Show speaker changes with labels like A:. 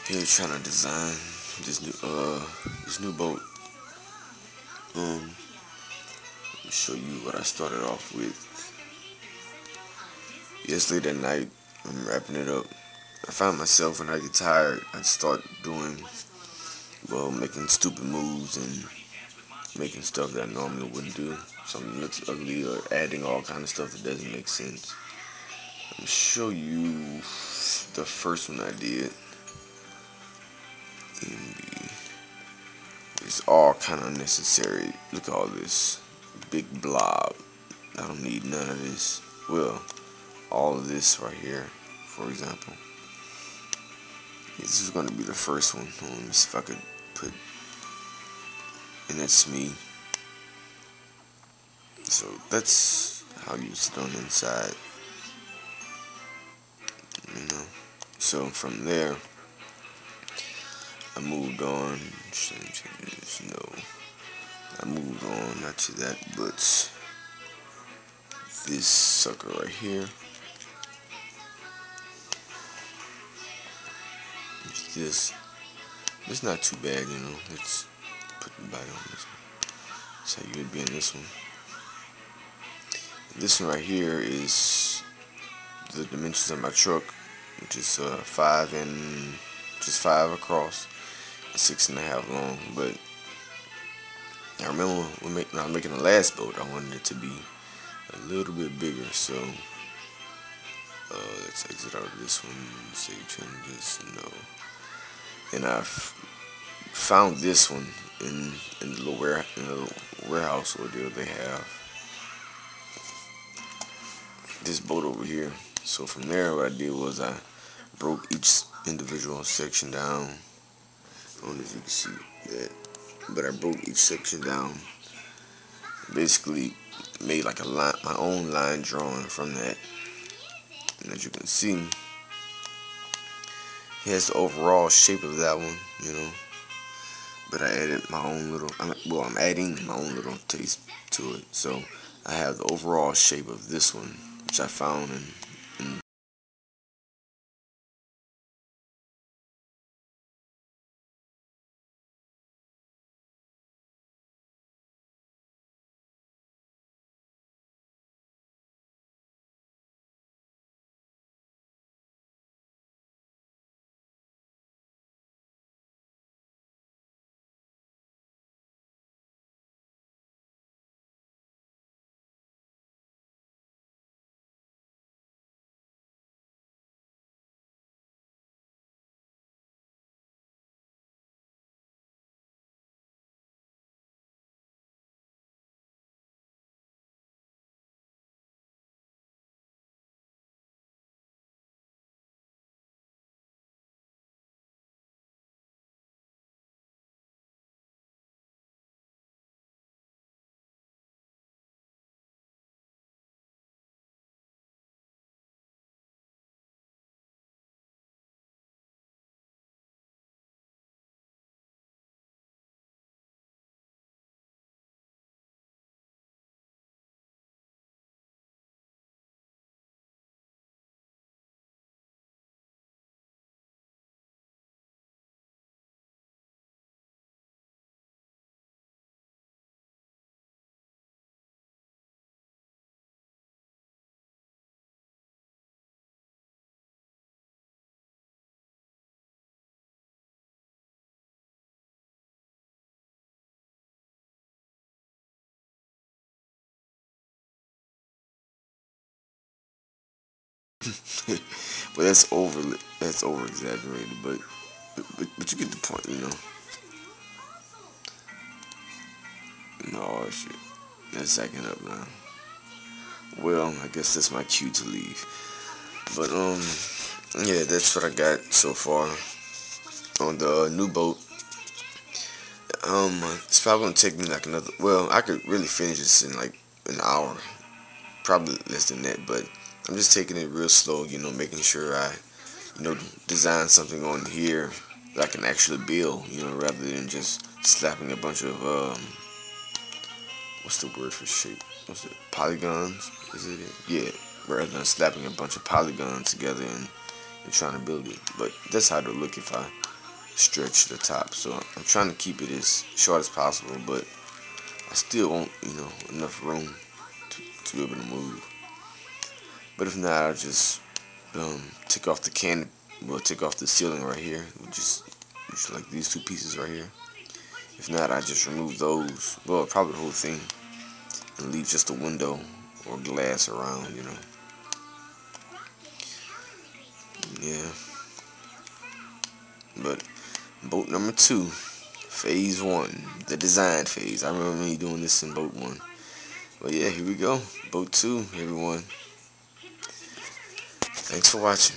A: Here trying to design this new boat. Let me show you what I started off with. Yesterday that night, I'm wrapping it up. I find myself when I get tired, I start doing, making stupid moves and making stuff that I normally wouldn't do. Something looks ugly or adding all kind of stuff that doesn't make sense. I'm gonna show you the first one I did. It's all kind of unnecessary. Look at all this big blob. I don't need none of this. Well, all of this right here, for example. This is going to be the first one. Let me see if I could put, and that's me. So that's how you sit on the inside, you know. So from there, I moved on. No, I moved on, not to that, but this sucker right here. This. It's not too bad, you know. Let's put the body on this one. That's how you would be in this one. This one right here is the dimensions of my truck, which is five across, 6.5 long. But I remember when I was making the last boat, I wanted it to be a little bit bigger. So let's exit out of this one. Save changes. No. And I found this one in the warehouse ordeal they have. This boat over here. So from there, what I did was I broke each individual section down. I don't know if you can see that, but I broke each section down. Basically, made like a line, my own line drawing from that. And as you can see, it has the overall shape of that one, you know. But I added my own little. I'm adding my own little taste to it. So I have the overall shape of this one, which I found in but that's over exaggerated, but you get the point, you know. No shit, that's acting up now. Well, I guess that's my cue to leave. But yeah, that's what I got so far on the new boat. It's probably gonna take me like another. Well, I could really finish this in like an hour, probably less than that. But I'm just taking it real slow, you know, making sure I, design something on here that I can actually build, you know, rather than just slapping a bunch of what's the word for shape? What's it? Polygons? Is it? Yeah. Rather than slapping a bunch of polygons together and trying to build it. But that's how it'll look if I stretch the top. So I'm trying to keep it as short as possible, but I still want, enough room to be able to move. But if not, I'll just take off the canopy. Well, take off the ceiling right here, just like these two pieces right here. If not, I just remove those. Well, probably the whole thing, and leave just a window or glass around. Yeah. But boat number 2, phase 1, the design phase. I remember me doing this in boat 1. But yeah, here we go. Boat 2, everyone. Thanks for watching.